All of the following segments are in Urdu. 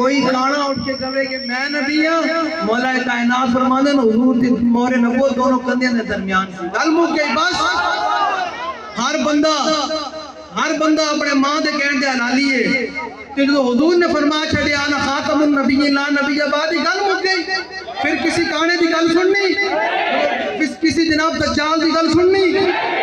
کوئی کانا اٹھ کے کہے کہ میں نبی ہوں، مولا کائنات فرماندے نے حضور دی مہر نبوت دونوں کندھیاں دے درمیان سی گل مک گئی بس۔ ہر بندہ اپنے ماں دے کہن دے حلالی ہے، تے جو حضور نے فرما چھڑیا انا خاتم النبیین لا نبی بعد گل مک گئی۔ پھر کسی کانے دی گل سننی، کسی جناب دجال دی گل سننی،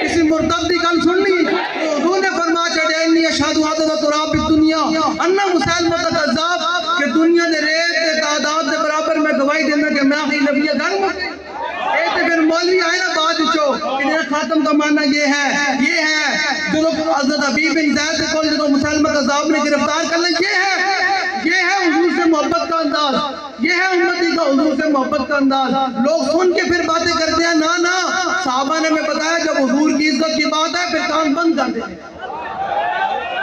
کسی مرتد دی گل سننی، حضور نے فرما چھڑیا انی اشہد عدد تراب الدنیا ان مسلمہ کذاب، کہ دنیا دے ریت دے تعداد دے برابر میں گواہی دینا کہ میں ہی نبی گل مک گئی۔ اے تے پھر مولوی آئے نا بعد چو کہ خاتم کا معنی یہ ہے جو حضرت حبیب بن زید کو جو مسلمہ کذاب نے گرفتار کر لیں، یہ ہے حضور سے محبت کا انداز، یہ ہے امتی کا حضور سے محبت کا انداز۔ لوگ سن کے پھر باتیں کرتے ہیں، نا صحابہ نے ہمیں بتایا جب حضور کی عزت کی بات ہے پھر کان بند کر دیں،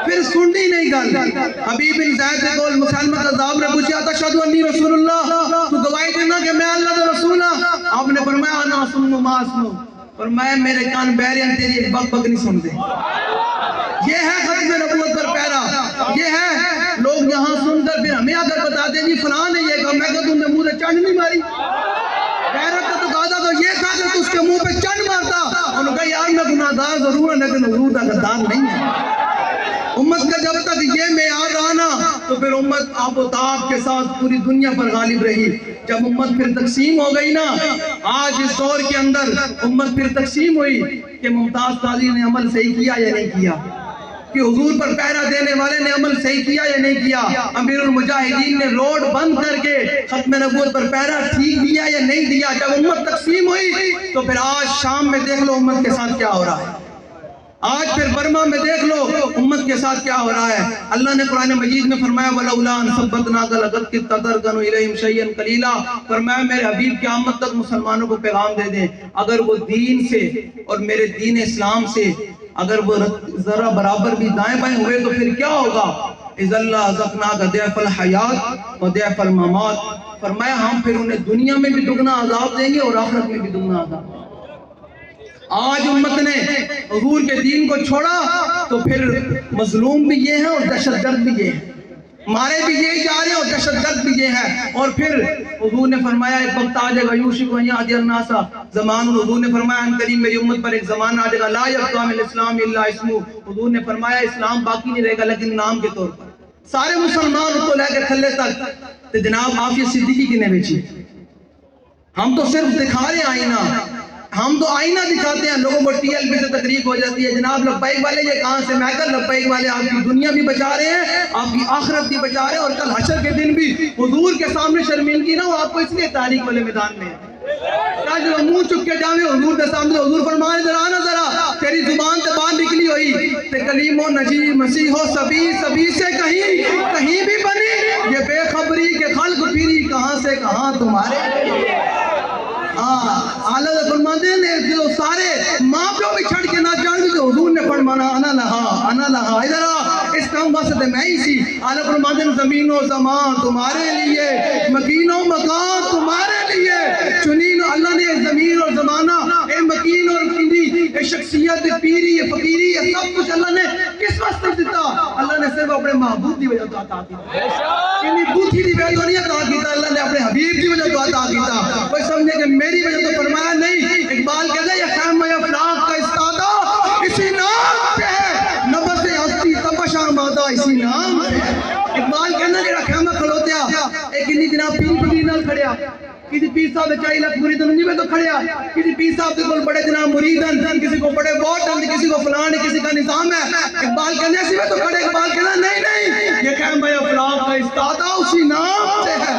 پھر سننی نہیں گل۔ حبیب بن زید سے کول مسلمہ کذاب نے پوچھا تشہد انی رسول اللہ، تو گواہی دینا کہ میں اللہ کا رسول ہوں؟ آپ نے فرمایا انا اسمع ما اسمع، فرمایا میرے کان بہرے ہیں تیری ایک بک نہیں سنتے۔ یہ ہے ختم نبوت پر پیرا، یہ ہے لوگ یہاں سن کر پھر ہمیں اگر بتا دیں جی فلاں نے یہ کہا، میں کہا تم نے منہ سے چنڈ نہیں ماری، غیرت کا تقاضا تو یہ تھا کہ اس کے منہ پہ چنڈ مارتا۔ انہوں نے کہا یار میں گناہ گار ضرور ہے لیکن حضور کا غدار نہیں ہے۔ امت کا جب تک یہ معیار رہا نا تو پھر امت آب و تاب کے ساتھ پوری دنیا پر غالب رہی۔ جب امت پھر تقسیم ہو گئی نا، آج اس دور کے اندر امت پھر تقسیم ہوئی کہ ممتاز قاضی نے عمل صحیح کیا یا نہیں کیا، کہ حضور پر پہرا دینے والے نے عمل صحیح کیا یا نہیں کیا، امیر المجاہدین نے روڈ بند کر کے ختم نبوت پر پہرا ٹھیک دیا یا نہیں دیا۔ جب امت تقسیم ہوئی تو پھر آج شام میں دیکھ لو امت کے ساتھ کیا ہو رہا ہے، آج پھر برما میں دیکھ لو امت کے ساتھ کیا ہو رہا ہے۔ اللہ نے قرآن مجید میں فرمایا وَلَوْلَا أَن ثَبَّتْنَاكَ لَقَدْ كِدتَّ تَرْكَنُ إِلَيْهِمْ شَيْئًا قَلِيلًا، فرمایا میرے حبیب قیامت تک مسلمانوں کو پیغام دے دیں اگر وہ دین سے اور میرے دین اسلام سے اگر وہ ذرا برابر بھی دائیں بائیں ہوئے تو پھر کیا ہوگا، اِذَا لَأَذَقْنَاكَ ضِعْفَ الْحَيَاةِ وَضِعْفَ الْمَمَاتِ، فرمایا ہم پھر انہیں دنیا میں بھی دگنا عذاب دیں گے اور آخرت میں بھی دگنا عذاب۔ آج امت نے حضور کے دین کو چھوڑا تو پھر مظلوم بھی یہ ہیں اور دہشت گرد بھی یہ ہیں، مارے بھی یہی جا رہے ہیں اور دہشت گرد بھی یہ ہیں۔ اور پھر حضور نے فرمایا ایک وقت آ جائے گا یوشک ان یأتی الناس زمان، حضور نے فرمایا ان قریب میری امت پر ایک زمان آ جائے گا لا یبقی من الاسلام الا اسمہ، حضور نے فرمایا اسلام باقی نہیں رہے گا لیکن نام کے طور پر۔ سارے مسلمان اس کو لے کے تھلے تک تو جناب عافیہ صدیقی کی نے بیچی، ہم تو صرف دکھا رہے ہیں آئینہ، ہم تو آئینہ دکھاتے ہیں، لوگوں کو ٹی ایل پی سے تقریب ہو جاتی ہے جناب لبیک والے یہ کہاں سے، میں کہا لبیک والے آپ کی دنیا بھی بچا رہے ہیں، آپ کی آخرت بھی بچا رہے ہیں، اور کل حشر کے دن بھی حضور کے سامنے شرمندگی نہ ہو آپ کو، اس لیے تاریخ والے میدان میں ہے۔ جو منہ چک کے جاوے حضور کے سامنے، حضور فرمانے ذرا تیری زبان سے بات نکلی ہوئی تے کلیم و نجیب مسیح و سبی سے کہیں بھی بنی، یہ بے خبری کے خلق پھری کہاں سے کہاں تمہارے۔ اللہ فرماتے ہیں جو سارے ماں پیو بھی چھڑ کے نہ جان بھی تو حضور نے فرمانا انا لہا ادھر اس کام واسطے میں ہی سی۔ اللہ فرماتے ہیں زمین و زمان تمہارے لیے، مکین و مکان تمہارے لیے، چنین اللہ نے زمین اور زمانہ، اے مکین اور کنی، اے شخصیت، پیری، فقیری، یہ سب کچھ اللہ نے کس واسطے دیتا؟ اللہ نے صرف اپنے محبوب دی وجہ تو عطا کیتا، کنی بوتھی دی وجہ تو نہیں عطا کیتا، اللہ نے اپنے حبیب دی وجہ تو عطا کیتا۔ کوئی سمجھے کہ میری وجہ تو فرمایا نہیں، اقبال کہتا ہے یہ خیمہ افلاق کا استادہ اسی نام سے ہے، نبض ہستی تپش آمادہ اسی نام سے۔ اقبال کہنا کہ خیمہ کھلوتیا ایک انہی جناب پیر فقیر نال کھڑیا، کسی پیر صاحب دے 4 لاکھ مرید نہیں میں تو کھڑیا، کسی پیر صاحب دے کول بڑے جناب مرید ہیں، کسی کو بڑے ووٹ ہیں، کسی کو فلان ہے، کسی کا نظام ہے۔ اقبال کہنے اسی میں تو کھڑے، اقبال کہنا نہیں یہ خیمہ افلاق کا استادہ اسی نام سے ہے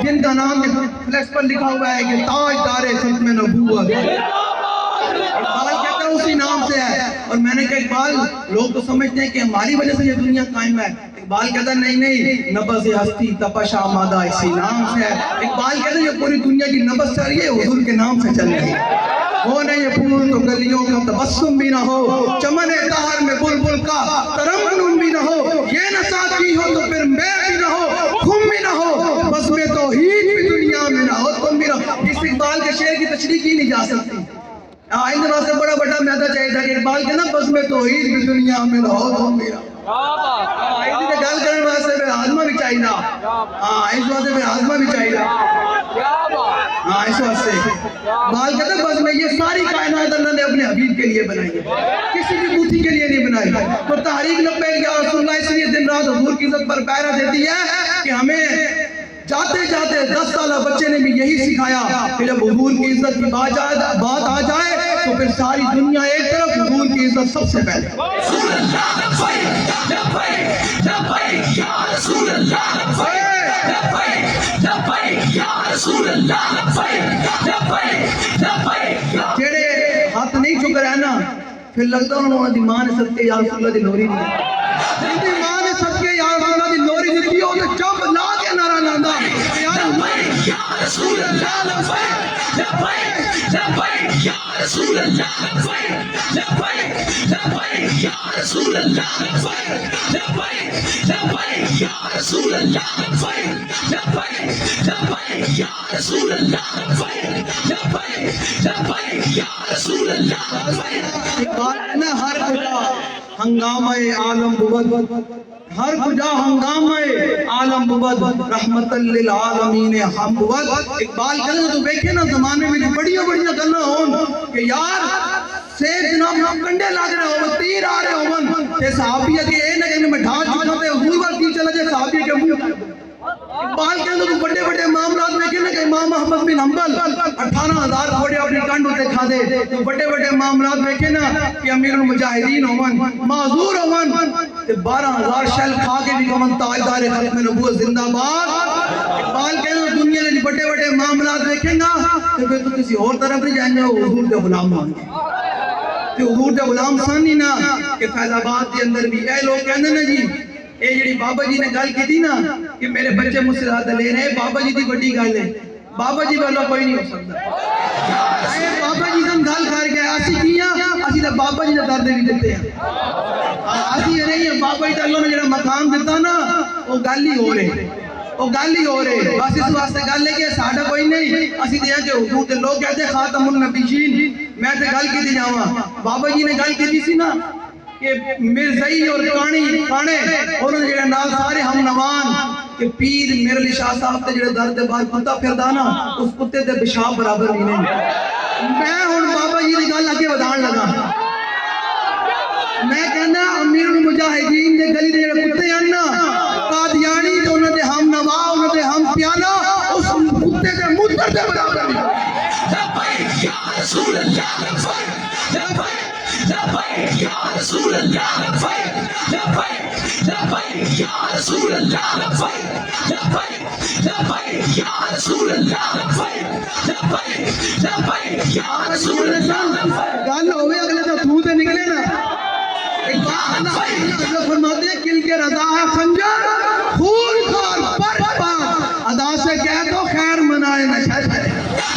جن کا نام فلیکس پر لکھا ہوا ہے کہ تاجدار ختم نبوت، اقبال کہتا ہے اسی نام سے ہے۔ اور میں نے کہا اقبال لوگ تو سمجھتے ہیں کہ ہماری وجہ سے یہ دنیا قائم ہے، اقبال کہتا ہے نہیں نبض ہستی تپش آمادہ اسی نام سے ہے۔ اقبال کہتا ہے یہ پوری دنیا کی نبض چل رہی ہے حضور کے نام سے چل رہی ہے۔ وہ نہیں یہ پھول تو گلیوں کا تبسم بھی نہ ہو، چمن طاہر میں بلبل کا ترنم بھی نہ ہو، یہ نہ ساتھی ہو تو پھر میں بھی نہ ہو، خم بھی نہ ہو، بس میں توحید بھی دنیا میں نہ ہو، تم بھی نہ ہو۔ اس اقبال کے شعر کی تشریح کی نہیں جا سکتی، آئندہ واسطے بڑا بڑا میدہ چاہیے تھا کہ اقبال کے نا بس میں توحید بھی دنیا میں رہو تم میرا آئندہ نے گل کرنے واسطے پھر آزمہ بھی چاہیے ہاں اس واسطے پھر آزمہ بھی چاہیے ہاں اس واسطے اقبال کہتا بس میں یہ ساری کائنات اللہ نے اپنے حبیب کے لیے بنائی ہے کسی بھی بوتھی کے لیے نہیں بنائی تو تحریک لبیک یا رسول اللہ اس لیے دن رات حضور کی عزت پر پیرا دیتی ہے کہ ہمیں جاتے جاتے 10 سالہ بچے نے بھی یہی سکھایا کہ جب حضور کی عزت کی بات آ جائے تو پھر ساری دنیا ایک طرف حضور کی عزت سب سے پہلے جیڑے ہاتھ نہیں چک رہے نا پھر لگتا انہوں نے ماں نے صدقے یا رسول اللہ دی لوری دی ماں نے صدقے یا رسول اللہ دی لوری دی ہو تو چپ لا کے نعرہ لاندہ یا رسول اللہ لبیک لبیک یا رسول اللہ لبیک لبیک لبیک یا رسول اللہ لبیک لبیک لبیک یا رسول اللہ لبیک لبیک لبیک یا رسول اللہ لبیک لبیک لبیک یا رسول اللہ لبیک ہر کجا ہنگامہ عالم بود ہر کجا ہنگامہ عالم بود رحمت للعالمین ہم بود اقبال کہنا تو دیکھے نا زمانے میں بڑی گلنا ہون کہ یار سیب جناب کنڈے لاگ رہے ہو تیر آ رہے ہو تے صحابیہ کے اے نہ کہ میں ڈھا چکا تے حضور پر تیر چلا جائے صحابیہ کے منہ اقبال کہنا تو بڑے معاملات میں کہ نا کہ امام احمد بن حنبل 18,000 گھوڑے اپنی ٹانڈوں تے کھا دے تو بڑے معاملات میں کہ نا کہ امیر المجاہدین ہون معذور ہون تے 12,000 شیل کھا کے بھی کمن تاجدار ختم نبوت زندہ باد اقبال کہنا دنیا نے بڑے معاملات دیکھیں گا تو پھر تو کسی اور طرف نہیں جائیں گے حضور دے غلام ہوں گے تو حضور دے غلام سانی نا کہ فیض آباد کے اندر بھی اے لوگ کہنے نا جی اے جڑی بابا جی نے گل کی تھی نا کہ میرے بچے مجھ سے زیادہ لے رہے ہیں بابا جی دی بڑی گل ہے بابا جی والا کوئی نہیں ہو سکتا اے بابا جی سے گل کر کے اسی کیاں اسی تے بابا جی دے درد بھی دیتے ہیں اسی نہیں ہے بابا جی تے اللہ نے جڑا مقام دیتا نا وہ گل ہی ہو رہے بس اس واسطے گل ہے کہ ساڈا کوئی نہیں اسی تے کہ حضور دے لوگ کہتے خاتم النبیین میں تے گل کیتی جاواں بابا جی نے گل کیتی سی نا کہ مرزائی اور کانے انہوں نے جڑے نال سارے ہم نوان کہ پیر میرے علی شاہ صاحب تے جڑے در دے باہر کتا پھردا نا اس کتے تے پیشاب برابر نہیں میں ہن بابا جی دی گل اگے ودھان لگا میں کہنا امیر المجاہدین دے گلی دے جڑے کتے ہیں نا قادیانی تے انہاں دے ہم نوا انہاں دے ہم پیالا اس کتے دے مدر دے برابر لبیک یا رسول اللہ لبیک لبیک یا رسول اللہ لبیک لبیک لبیک یا رسول اللہ لبیک لبیک لبیک یا رسول اللہ لبیک لبیک لبیک یا رسول اللہ گل ہوئے اگلے تو تھو تے نکلے نا اللہ فرماتے ہیں کل کے رضا ہے خنجر خون خار پر پار ادا سے کہہ دو خیر منائے نہ شر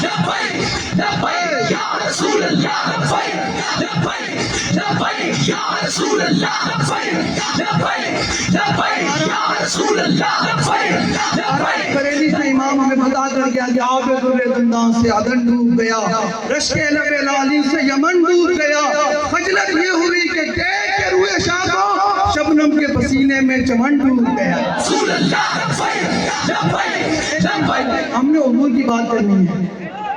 لبیک لبیک یا رسول اللہ لبیک لبیک لبیک یا رسول اللہ لبیک لبیک لبیک یا رسول اللہ لبیک لبیک بریلی سے امام ہمیں بتا کر گیا کہ آب در زندان سے عدن ڈوب گیا رشک لب لالی سے یمن ڈوب گیا خجلت یہ ہوئی کہ دیکھ کے روئے شاہ کو شبنم کے پسینے میں چمن ڈوب گیا رسول اللہ لبیک لبیک ہم نے حضور کی بات کرنی ہے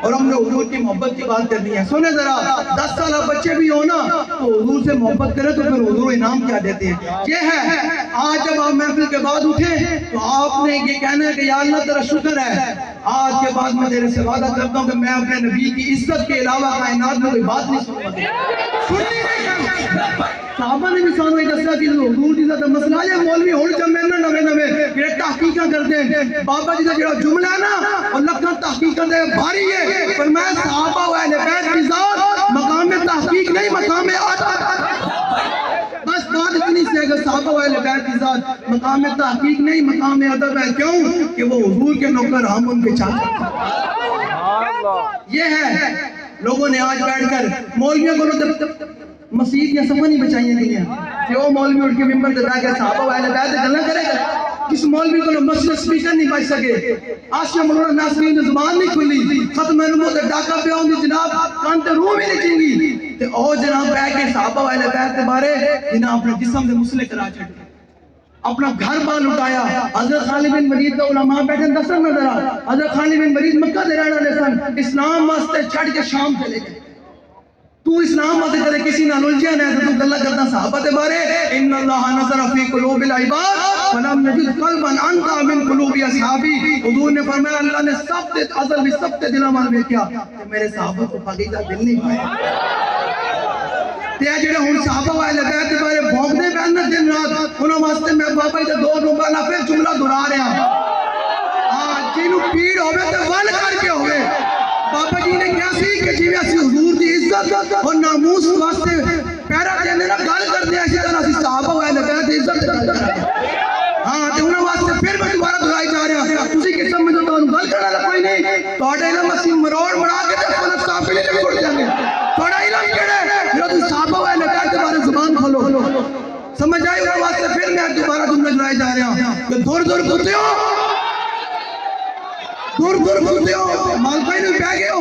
اور ہم نے حضور کی محبت کی بات کرنی ہے سنیں ذرا 10 سالہ بچے بھی ہونا تو حضور سے محبت کرے تو پھر حضور انعام کیا دیتے ہیں یہ ہے آج جب آپ محفل کے بعد اٹھے تو آپ نے یہ کہنا ہے کہ یا اللہ تیرا شکر ہے آج کے بعد میں تیرے سے وعدہ کرتا ہوں کہ میں اپنے نبی کی عزت کے علاوہ کائنات میں کوئی بات نہیں سننی صحابہ نے بھی سانو ایک دسیا کہ حضور کی عزت مسئلہ یہ مولوی ہون جمع نا نوے یہ تحقیقہ کرتے ہیں بابا جی کا جڑا جملہ ہے نا اور لکھاں تحقیقہ دے بھاری ہے پر میں صحابہ و اہل بیت کی ذات مقام تحقیق نہیں مقام ادب بس بات اتنی سی اگر صحابہ و اہل بیت کی ذات مقام تحقیق نہیں مقام ادب ہے کیوں کہ وہ حضور کے نوکر ہم ان کے چاہتے یہ ہے لوگوں نے آج بیٹھ کر مولویوں کو مسجد یا سفر نہیں بچائیاں گئی ہیں کہ وہ مولوی اٹھ کے ممبر دے بیٹھ کے صحابہ و اہل بیت گلاں کرے گا کس مولوی کو مسجد سپیکر نہیں بچ سکے، آسیہ مولانا ناصرین نے زبان نہیں کھلی، ختم نبوت تے ڈاکہ پہ آؤں دی جناب کان تے روح بھی نہیں چنگی تے او جناب بیٹھ کے صحابہ والے بیت کے بارے جناب اپنے جسم دے مسئلے کرا چھڑے، اپنا گھر بار لٹایا۔ حضرت خالد بن ولید کا علماء بیٹھے دسن نظر آ، حضرت خالد بن ولید مکہ دے رہنے والے سن، اسلام واسطے چھڑ کے شام چلے گئے۔ تو اسلام واسطے کدے کسی نال الجھیا نہ تو گلا کرتا صحابہ دے بارے، ان اللہ نظر فی قلوب العباد فلم یجد قلبا انقى من قلوب اصحابی، حضور نے فرمایا اللہ نے سب دے ازل بھی سب دے دلاں وال ویکھیا کہ میرے صحابہ کو پاکیزہ دل نہیں پایا۔ تے جڑے ہن صحابہ والے بیت دے بارے بھونکدے پہن دن رات، انہاں واسطے میں بابا جی دو نمبر پھر جملہ دہرا رہا ہاں، جنوں پیڑ ہوے تے ول کر کے ہوے۔ بابا جی نے کیا سی کہ جی اسی حضور دی عزت اور ناموس واسطے پیرا دینے نہ گل کردے اسی طرح اسی صحابہ والے بیت دی عزت کرتے ہاں تے انہاں واسطے پھر میں دوبارہ دہرائی جا رہا تسی کہ سمجھو تو گل کرنا والا کوئی نہیں، تہاڈا علم اسی مروڑ مڑا کے تے فلسفہ صاحب نے چھوڑ دیں گے۔ تہاڈا علم کیڑا ہے جو تسی صحابہ والے بیت دے بارے زبان کھولو، سمجھ آئی؟ انہاں واسطے پھر میں دوبارہ جملہ دہرائی جا رہا کہ دور دور کتے ہو، دور دور کتے ہو، مالکائی نے پہ گئے ہو،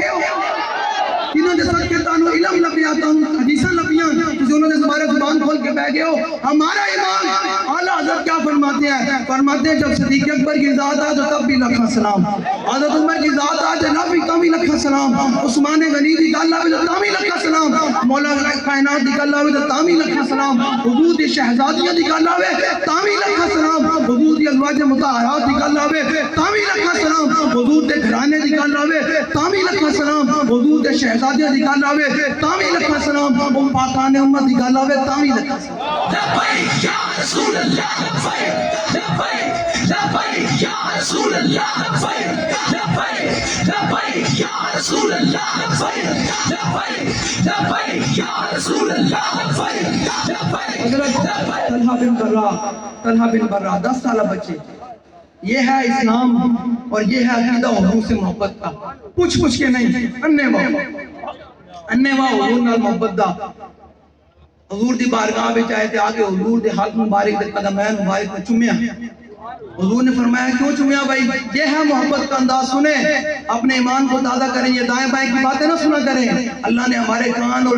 انہوں نے صدقے تانوں علم لبیا تانوں حدیثاں لبیاں، تسی انہوں نے زبارے زبان کھول کے بہ گئے ہو۔ ہمارا امام اعلیٰ حضرت کیا فرماتے ہیں؟ فرماتے ہیں جب صدیق اکبر کی ذات آ تو تب بھی لکھا سلام، حضرت عمر کی ذات آ تو نبی تب بھی لکھا سلام، عثمان غنی کی گل آوے تو تب بھی لکھا سلام، مولا کائنات کی گل آوے تو تب بھی لکھا سلام، حضور دی شہزادیاں کی گل آوے تب بھی لکھا سلام، حضور دی ازواج مطہرات کی گل آوے تب بھی لکھا سلام، حضور دے گھرانے کی گل آوے تب بھی لکھا سلام، حضور دے شہزادیاں کی گل آوے تب بھی لکھا سلام، پاکان امت کی گل آوے تب بھی لکھا سلام۔ لبیک یا رسول اللہ، لبیک لبیک لبیک یا رسول اللہ، لبیک لبیک لبیک یا رسول اللہ، لبیک لبیک لبیک یا رسول اللہ، لبیک لبیک۔ حضرت طلحہ بن برہ 10 سالہ بچے، یہ ہے اسلام اور یہ ہے عقیدہ حضور سے محبت کا، پوچھ کے نہیں، اننے واہ حضور نال محبت دا۔ حضور دی بارگاہ وچ آئے تے آگے حضور دے ہاتھ مبارک دے قدمین مبارک کو چومیا، حضور نے فرمایا کیوں چومیا بھائی؟ یہ ہے محبت کا انداز، سنیں اپنے ایمان کو تازہ کریں، یہ دائیں بائیں کی باتیں نہ سنا کریں۔ اللہ نے ہمارے کان اور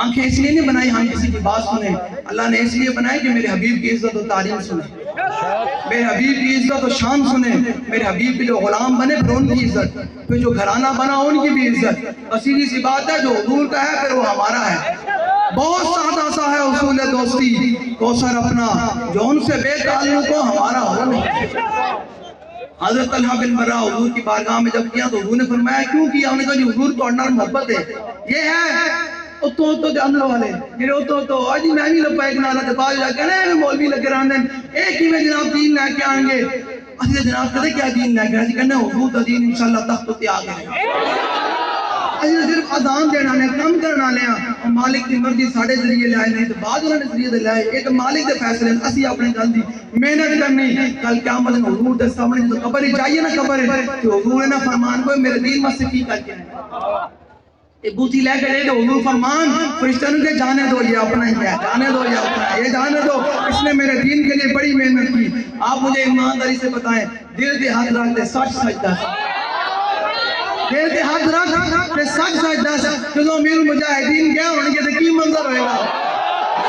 آنکھیں اس لیے نہیں بنائی ہم کسی کی بات سنیں، اللہ نے اس لیے بنائی کہ میرے حبیب کی عزت و تعظیم سنیں، میرے حبیب کی عزت و شان سنیں، میرے حبیب کے جو غلام بنے پھر ان کی عزت، پھر جو گھرانہ بنا ان کی بھی عزت۔ سیدھی سی بات ہے، جو حضور کا ہے پھر وہ ہمارا ہے۔ بہت سادہ سا ہے اصول دوستی، کوثر اپنا جو ان سے بے تعلق ہو ہمارا ہو نہیں۔ حضرت طلحہ بن برہ حضور کی بارگاہ میں جب کیا تو حضور نے فرمایا کیوں کیا؟ انہوں نے کہا جی حضور تو اندر محبت ہے، یہ ہے اتو دے اندر والے میرے اتو آجی میں بھی لپا ایک نالا دے بعد جا کے نا مولوی لگے راندیں ایک ہی میں جناب دین لے کے آئیں گے۔ اسی جناب کہتے کیا دین لے کے آئیں گے؟ کہنے حضور دا دین انشاءاللہ تخت تے آ گئے، اسی صرف اذان دینا نے کم کرنا لیا، مالک دی مرضی ساڑھے ذریعے لائے نہیں تو بعد انہوں نے ذریعے دے لائے، ایک مالک دے فیصلے اسی اپنے گل دی محنت کرنی۔ کل قیامت میں حضور دے سامنے جو قبر ہی چاہیے نا قبر ہے کہ حضور نے فرمان کو میرے دین میں سے کی کر کے بوتی لے کے لے دو، حضور فرمان فرشتوں کے جانے دو، یہ اپنا ہی ہے، جانے دو یہ اپنا ہے، یہ جانے دو، اس نے میرے دین کے لیے بڑی محنت کی۔ آپ مجھے ایمانداری سے بتائیں دل کے ہاتھ رکھ دے سچ سجدہ، دل کے ہاتھ رکھ دے سچ سجدہ، جو امیر مجاہدین گیا ہونے کے کی منظر ہوئے گا؟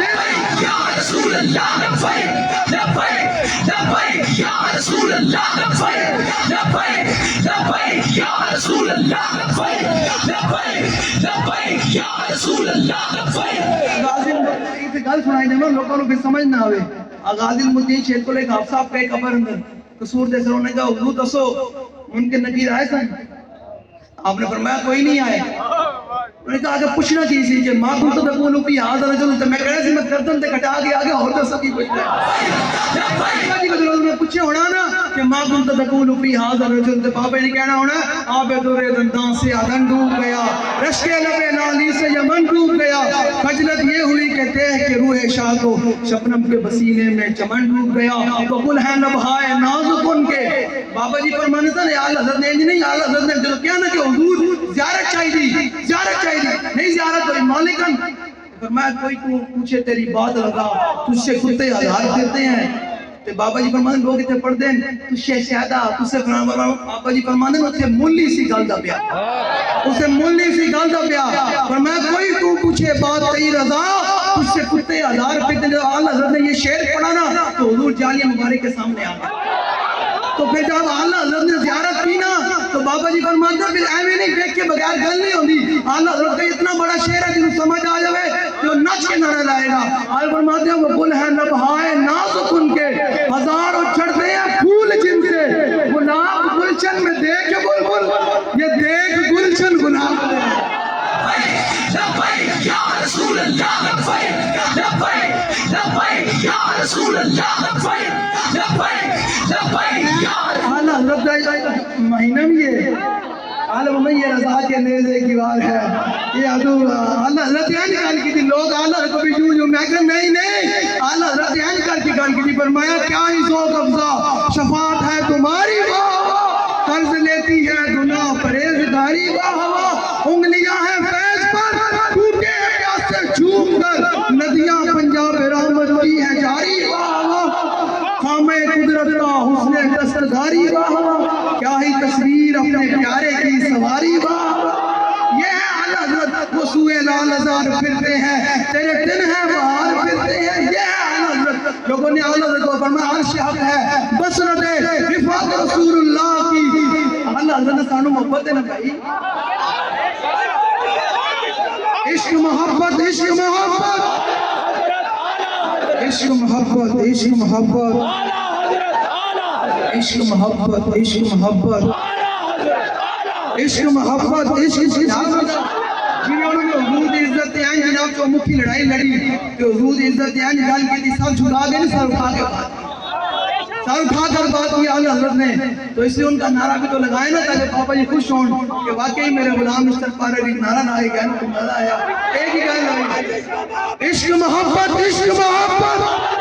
لبیک یا رسول اللہ، لبیک لبیک لبیک یا رسول اللہ، لبیک لبیک لبیک یا رسول اللہ، لبیک لبیک لبیک یا رسول اللہ، لبیک۔ غازی المدین سے گل سنائی دینا لوگوں کو سمجھ نہ آوے۔ غازی المدین شیخ کو لے گا صاحب کئی قبر اندر قصور دے سروں نے کہا حضور دسو ان کے نبی آئے سن؟ آپ نے فرمایا کوئی نہیں آئے۔ انہوں نے کہا کہ پوچھنا چاہیے کہ ماں کو تو تقولو فی ھذا رجل، تو میں کہہ رہا سی میں گردن تے کٹا کے آگے اور دس کی پوچھنا ہے جی کہ نے پوچھے ہونا نا کہ ماں کو تو تقولو فی ھذا رجل، تے بابے نے کہنا ہونا آب دورے دندان سے آدن ڈوب گیا، رشکے لبے نالی سے یمن ڈوب گیا، خجلت یہ ہوئی کہ دیکھ کے روح شاہ کو شبنم کے بسینے میں چمن ڈوب گیا، وقل ہے نبھائے نازک ان کے۔ بابا جی فرمانے تھا اعلیٰ حضرت نے نہیں، اعلیٰ حضرت نے جو کیا نا کہ حضور زیارت چاہیے، زیارت چاہیے نہیں زیارت ہوئی مالکن۔ فرمایا کوئی تو پوچھے تیری بات لگا، تجھ سے کتے ہزار پھرتے ہیں، تے بابا جی فرماندے لوگ اتنے پڑھتے ہیں تو شہزادہ تسے بابا جی فرماندے اتنے ملی سی گل دا پیا اسے ملی سی گل دا پیا فرمایا کوئی تو پوچھے بات تئی رضا تجھ سے کتے ہزار پھرتے جو اعلیٰ حضرت نے یہ شعر پڑھا نا تو حضور جالیہ مبارک کے سامنے آ گئے تو پھر جب اعلیٰ حضرت نے زیارت کی نا تو بابا جی فرماتے ہیں پھر ایویں نہیں دیکھ کے بغیر گل نہیں ہوندی اعلیٰ حضرت کا اتنا بڑا شعر ہے جنہوں سمجھ آ جائے جو نچ کے نعرہ لائے گا اعلیٰ فرماتے ہیں وہ گل ہے لبہائے نازک ان کے ہزاروں چڑھتے ہیں پھول جن سے گلاب گلشن میں دیکھ بلبل یہ دیکھ گلشن گلاب لبیک یا رسول اللہ لبیک لبیک لبیک یا رسول اللہ لبیک لبیک لبیک یا اعلیٰ حضرت کا مہینہ بھی ہے عالم میں یہ رضا کے نیزے کی بات ہے یہ ادو اعلیٰ حضرت یہ نکال کی تھی لوگ اعلیٰ حضرت کو بھی جو میں کہ نہیں اعلیٰ حضرت یہ نکال کی گال کی تھی فرمایا کیا ہی ذوق افزا شفاعت ہے تمہاری واہ قرض لیتی ہے گناہ پرہیزگاری واہ انگلیاں ہیں فیض پر ٹوٹے ہیں پیاسے جھوم کر ندیاں پنجاب رحمت کی ہے جاری واہ خامِ قدرت کا حسن دستگاری واہ کیا ہی تصویر اپنے پیارے کی سواری واہ یہ ہے اعلیٰ حضرت وہ سوئے لال ازار پھرتے ہیں تیرے دن ہے بہار پھرتے ہیں یہ ہے اعلیٰ حضرت لوگوں نے اعلیٰ حضرت کو فرمایا عرش حق ہے بصرت رفعت رسول اللہ کی اعلیٰ حضرت نے سانو محبت ہے نا بھائی عشق محبت عشق محبت عشق محبت عشق محبت عشق محبت عشق محبت عشق محبت عشق جنہوں نے حضور دی عزت ہیں جناب جو مکھی لڑائی لڑی تو حضور دی عزت ہیں گل کی تھی سر جھکا کے نہیں سر اٹھا کے بات سر اٹھا کر بات کی اعلیٰ حضرت نے تو اس لیے ان کا نعرہ بھی تو لگائے نا تاکہ پاپا جی خوش ہوں کہ واقعی میرے غلام استغفار علی نعرہ نہ آئے گا تو مزہ آیا ایک ہی گل آئی عشق محبت عشق محبت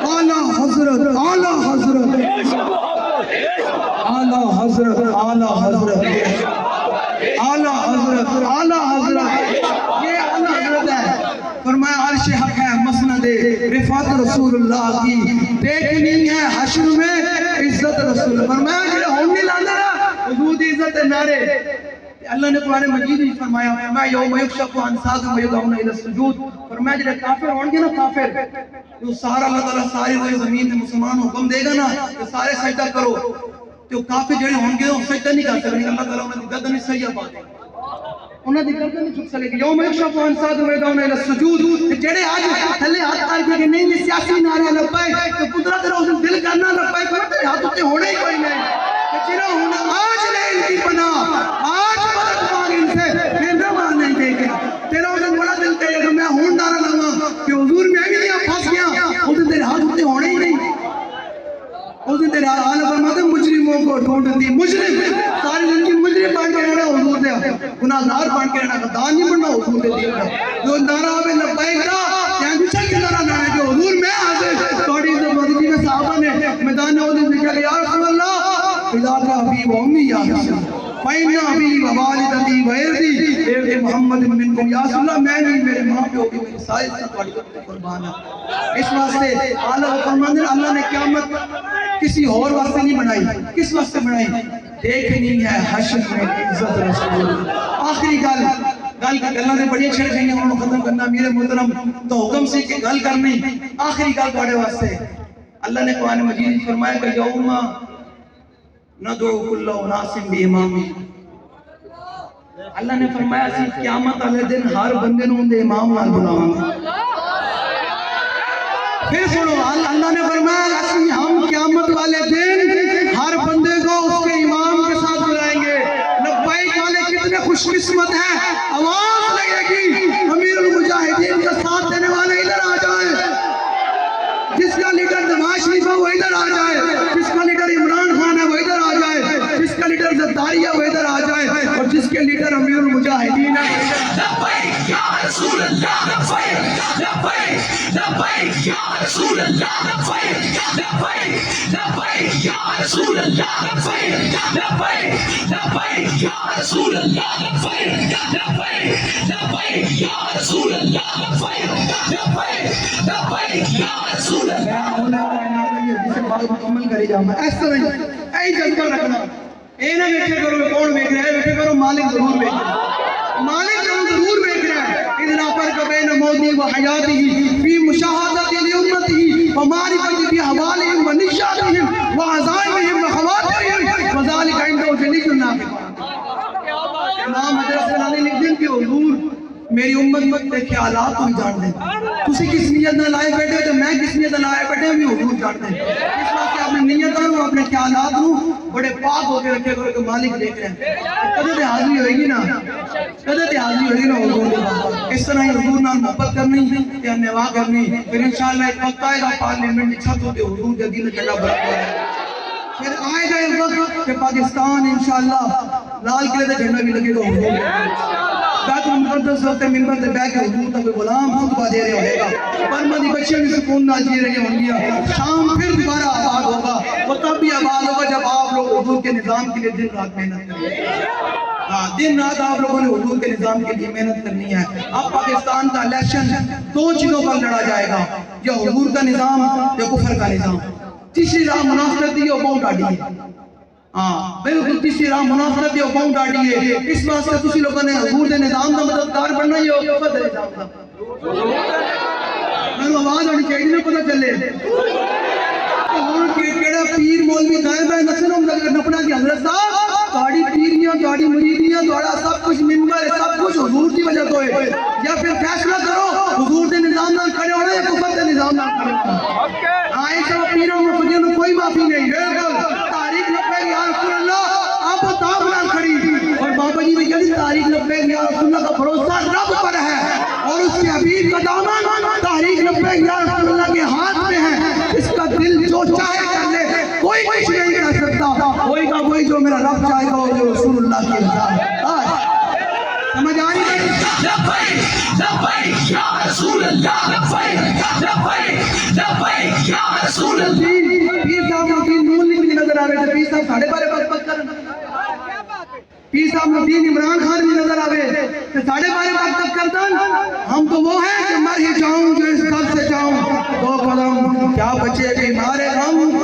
اعلیٰ حضرت اعلیٰ حضرت اعلیٰ حضرت اعلیٰ حضرت اعلیٰ حضرت اعلیٰ حضرت یہ اعلیٰ حضرت ہے فرمایا عرش حق ہے مسند رفعت رسول اللہ کی دیکھنی ہے حشر میں عزت رسول فرمایا جنہیں ہون نہیں لانا حضور دی عزت نعرے اللہ نے قرآن مجید ہی فرمایا یوم یکشف عن ساق ویدعون الی السجود فرمایا جنہیں کافر ہون گے نا کافر جو سارا اللہ تعالیٰ ساری روئے زمین میں مسلمان حکم دے گا نا کہ سارے سجدہ کرو تو کافر جڑے ہون گے وہ سجدہ نہیں کر سکتے اللہ تعالیٰ انہیں گردن نہیں سجدہ پاتے انہوں نے گردن نہیں چھک سکے یوم یکشف عن ساق ویدعون الی السجود جڑے آج تھلے ہاتھ کر کے نہیں سیاسی نعرے لبائے تو قدرت روز دل کرنا لبائے کرتے ہاتھ اتنے ہونے ہی کوئی نہیں جنہوں ہونا آج لے ان کی پناہ آج مدد مانگ ان سے میں نہ نہیں دے گیا تیرا اسے بڑا دل کرے تو میں ہون ڈارا لگا کہ حضور میں بھی نہیں پھنس گیا اس دن تیرے ہاتھ اتنے ہونے ہی نہیں اس دن تیرے حال فرماتے مجرموں کو ڈھونڈتی مجرم ساری زندگی مجرم بن کے رہنا حضور دے گناہگار بن کے رہنا غدار نہیں بننا حضور دے دینا جو نعرہ آوے لبیک کا یہاں دوسرا کی نعرہ نہ ہے جو حضور میں حاضر توڑی عزت مددی میں صحابہ نے میدان عہد میں کہا یا رسول اللہ خدا کا حبیب و امی یا حسن فَإِنَّ حَبِيبَ وَالِدَتِي وَإِرْضِي اے محمد منکم یا رسول اللہ میں نہیں میرے ماں پہ ہوگی میری ساری قربان ہے اس واسطے اعلیٰ فرماتے ہیں اللہ نے قیامت کسی اور واسطے نہیں بنائی کس واسطے بنائی دیکھنی ہے حشر میں عزت رسول آخری گل کی گلہ نے بڑی چھڑ گئی ہیں انہوں نے ختم کرنا میرے محترم تو حکم سے کہ گل کرنی آخری گل بڑے واسطے اللہ نے قرآن مجید فرمایا کہ یوم ندعو کل اناس بامامی اللہ نے فرمایا سی قیامت والے دن ہر بندے نوں دے امام نال بلاواں پھر سنو اللہ نے فرمایا اسی ہم قیامت والے دن ہر بندے کو اس کے امام کے ساتھ بلائیں گے لبیک والے کتنے خوش قسمت ہیں آواز لگے گی امیر المجاہدین کا ساتھ دینے والے ادھر آ جائیں جس کا لیڈر نواز شریف ہے وہ ادھر آ جائے جس کا لیڈر عمران خان ہے وہ ادھر آ جائے جس کا لیڈر زرداری ہے وہ ادھر آ جائے اور جس کے لیڈر امیر المجاہدین ہے لبیک یا رسول اللہ لبیک لبیک لبیک یا رسول اللہ لبیک لبیک لبیک یا رسول اللہ لبیک لبیک لبیک یا رسول اللہ لبیک لبیک لبیک یا رسول اللہ لبیک لبیک لبیک یا رسول اللہ مکمل کری جاؤں اس طرح ہی جذبہ رکھنا اے نہ ویکھے کرو کون ویکھ رہا ہے ویکھے کرو مالک ضرور ویکھ رہا ہے مالک ضرور ویکھ رہا ہے اذا فرق بین موتی و حیاتہ فی مشاہدۃ لامته ومعرفۃ باحوالهم ونشاتهم وعزائمهم وخواطرهم وذلك عنده جلیل الناقص امام حضرت سلانی لکھتے ہیں کہ حضور میری امت کے خیالات بھی جان دیں تسی کس نیت نہ لائے بیٹھے ہو تو میں کس نیت نہ لائے بیٹھے بھی حضور جان دیں اس واسطے اپنی نیت اور اپنے خیالات کو بڑے پاک ہو کے رکھے کرو کہ مالک دیکھ رہے ہیں کدے تے حاضری ہوئے گی نا کدے تے حاضری ہوئے گی نا حضور کے پاس اس طرح ہی حضور نال محبت کرنی تے نوا کرنی پھر انشاءاللہ ایک وقت آئے گا پارلیمنٹ کی چھت ہوتے حضور کے دل جھنڈا برقرار ہے پھر آئے گا ایک وقت کہ پاکستان انشاءاللہ لال قلعے تے جھنڈا بھی لگے گا حضور کے بیت المقدس ہوتے منبر سے بیٹھ کے حضور تک غلام خطبہ دے رہے ہوئے گا برما دی بچیاں بھی سکون نہ جی رہی ہوں گی شام پھر دوبارہ آباد ہوگا وہ تب بھی آباد ہوگا جب آپ لوگ حضور کے نظام کے لیے دن رات محنت کریں گے دن رات آپ لوگوں نے حضور کے نظام کے لیے محنت کرنی ہے اب پاکستان کا الیکشن دو چیزوں پر لڑا جائے گا یا حضور کا نظام یا کفر کا نظام تیسری راہ منافقت دی اور بہت ڈاڑی ہے ہاں بالکل تیسری راہ منافقت دی اور بہت ڈاڑی ہے اس واسطے تسی لوگوں نے حضور دے نظام دا مددگار بننا ہی ہو کفر دے نظام دا میں آواز ہونی چاہیے نہ پتہ چلے حضور کے کیڑا پیر مولوی غائب ہے نسلوں نپنا کی حضرت صاحب گاڑی پیریاں گاڑی مریدیاں دوڑا سب کچھ منبر ہے سب کچھ حضور کی وجہ تو ہے یا پھر فیصلہ کرو حضور دے نظام نال کھڑے ہونا یا کفر دے نظام نال کھڑے ہونا عائشہ پیروں میں فجر میں کوئی معافی نہیں بالکل تاریخ لبیک یا رسول اللہ آپ تاب نال کھڑی اور بابا جی بھی کہتے تاریخ لبیک یا رسول اللہ کا بھروسہ رب پر ہے اور اس کے حبیب کا دامن تاریخ لبیک یا رسول اللہ کے ہاتھ میں ہے اس کا دل جو چاہے کر لے کوئی کچھ نہیں کر سکتا کوئی کا وہی جو میرا رب چاہے گا وہ رسول اللہ کی رضا ہے سمجھ آئی لبیک لبیک یا رسول اللہ لبیک لبیک لبیک یا رسول اللہ پیر صاحب الدین نون بھی نظر آ رہے تھے پیر صاحب ساڑھے بارے بات کر پیر صاحب الدین عمران خان بھی نظر آ رہے کہ ساڑھے بارے بات کرتا ہم تو وہ ہیں کہ مر ہی جاؤں جو اس قلب سے جاؤں دو قدم کیا بچے بیمارے غم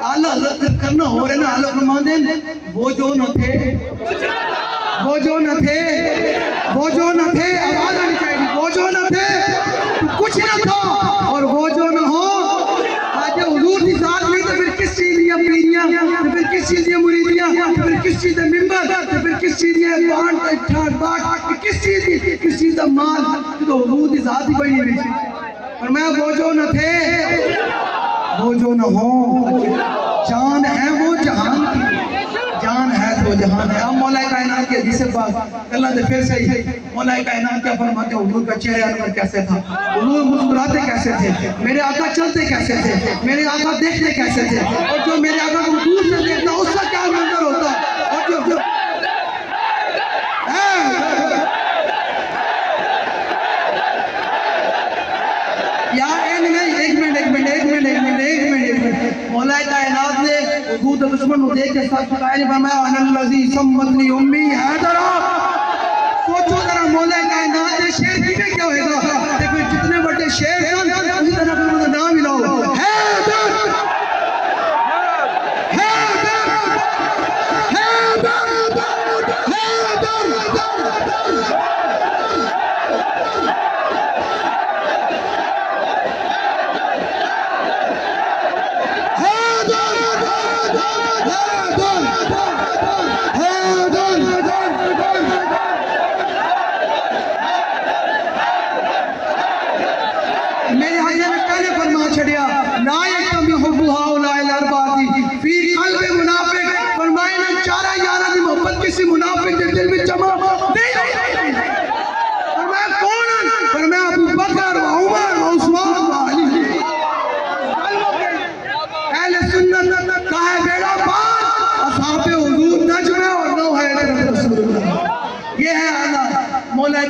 اعلیٰ حضرت کرنا ہو رہے نا اعلیٰ فرماندین وہ جو نہ تھے وہ جو نہ تھے وہ جو نہ تھے آواز آنی چاہیے وہ جو نہ تھے کچھ نہ تھا اور وہ جو نہ ہو آج حضور کی ذات نہیں تو پھر کس چیز دیا پیریاں تو پھر کس چیز دیا مریدیاں تو پھر کس چیز دیا ممبر تو پھر کس چیز دیا بانٹ ٹھاٹ باٹ کس چیز دی کس چیز دا مال تو حضور کی ذات ہی بڑی ہوئی اور میں وہ جو نہ تھے وہ جو نہ ہو جان ہے وہ جہان کی جان ہے تو جہان ہے اب مولا کائنات کے حدیث پاک اللہ نے پھر صحیح مولا کائنات کیا فرماتے ہیں حضور کا چہرہ انور کیسے تھا حضور مسکراتے کیسے تھے میرے آقا چلتے کیسے تھے میرے آقا دیکھتے کیسے تھے اور جو میرے آقا کو دور سے دیکھتا اس کا کیا منظر ہوتا اور جو مولا کائنات نے حضور دشمن کو دیکھ کے ساتھ چکائے نے فرمایا ان الذی سمتنی امی حیدر سوچو ذرا مولا کائنات نے شیر کی میں کیا ہوئے گا دیکھو جتنے بڑے شیر ہیں اسی طرح کا نام ملاؤ حیدر حیدر حیدر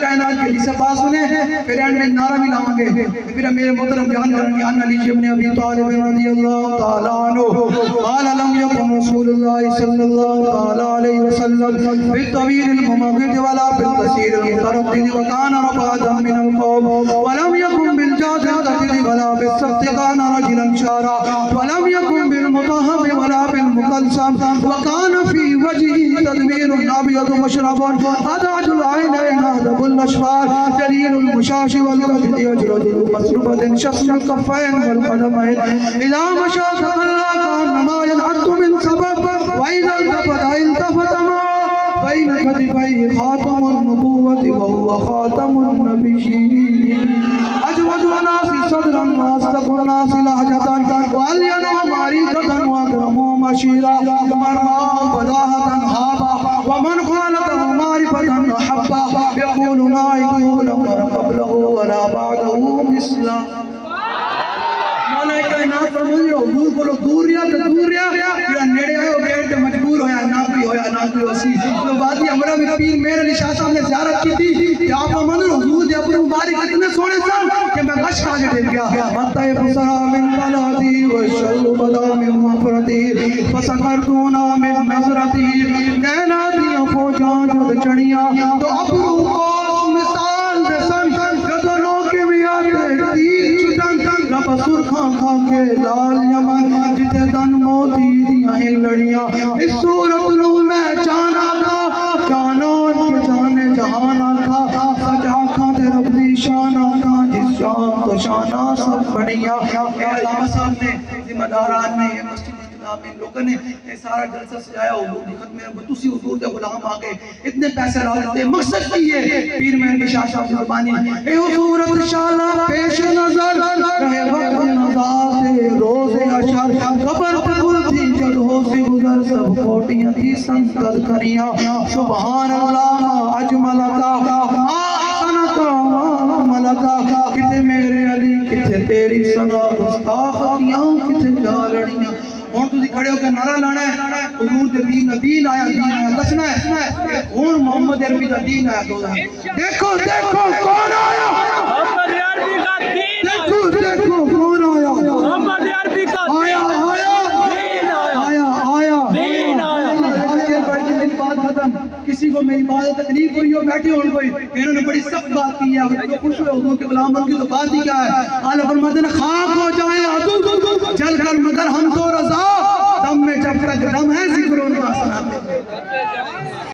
کائنات کے لیے سپاس سنیں پھر اینڈ میں نعرہ بھی لاؤں گے پھر میرے محترم بیان کریں گے ان علی ابن ابی طالب رضی اللہ تعالی عنہ قال لم يكن رسول الله صلی اللہ تعالی علیہ وسلم بالطويل الممغد ولا بالقصير المتردد وكان رفادا من القوم ولم يكن بالجاد القتل ولا بالسبت كان رجلا شارا ولم يكن بلسم وكان في وجهه تدبير أبيض مشرب أدعج العينين أهدب الأشفار جليل المشاش والكبد يجرد مسربة شسم الكفين والقدمين إذا مشى تخلى كأنما ينعد من سبب وإذا التفت التفت ما بين كتفيه خاتم النبوة وهو خاتم النبيين أجود الناس صدرا وأصدق الناس لهجة وألين معرفة وأكرم مشيرا مرمى بداهة هابا ومن خالته معرفة أحبا يقول لا يقول قبله ولا بعده مثلا مولا کائنات فرمائے حضور کو دور رہا پھر نیڑے آئے بیٹھ کے مجبور ہویا نہ کوئی وسیع تو وادی امرہ میں پیر میرے علی شاہ صاحب نے زیارت کی تھی کہ آپ امن حضور دے اپنے مبارک اتنے سونے سن کہ میں غش کھا کے ڈر گیا مطہ فسرا من قلادی وشل بدا من مفرتی فسکرتونا من نظرتی نینا دیا فوجان جد چڑیا تو ابرو قوس مثال دسن قدروں کے میاد تیر چٹن رب سرخاں کھا کے لال یمن جتے دن موتی دیاں ہی لڑیاں اس صورت نو میں جانا تھا کانون کے جانے جہانا تھا سجا کھا دے رب دی شانا تھا جس شان تو شانہ سب بڑیاں اے علامہ صاحب نے ذمہ داران نے مسجد میں لوگوں نے سارا جلسہ سجایا حضور دی خدمت میں بتوسی حضور دے غلام آگے اتنے پیسے لا دیتے مقصد کی ہے پیر مہر کے شاہ صاحب زبانی اے حضورت شالا پیش نظر رہے وقت نظار روز اشر قبر پکل تھی جد ہو سے گزر سب کوٹیاں تھی سنتر کریاں سبحان اللہ اجملتا آسنتا ملتا کتے میرے علی کتے تیری سنا گستاخیاں کتے جالڑیاں اور تسی کھڑے ہو کے نعرہ لانا ہے حضور دے دین آیا دسنا ہے اور محمد عربی دا دین آیا دیکھو کون آیا محمد عربی کا دین دیکھو کون آیا محمد عربی کا آیا کسی کو میری بات تکلیف ہوئی ہو بیٹھے ہو کوئی انہوں نے بڑی سخت بات کی ہے جو خوش ہوئے حضور کے غلام کی تو بات ہی کیا ہے اعلیٰ فرماتے ہیں خاک ہو جائیں عدو جل کر مگر ہم تو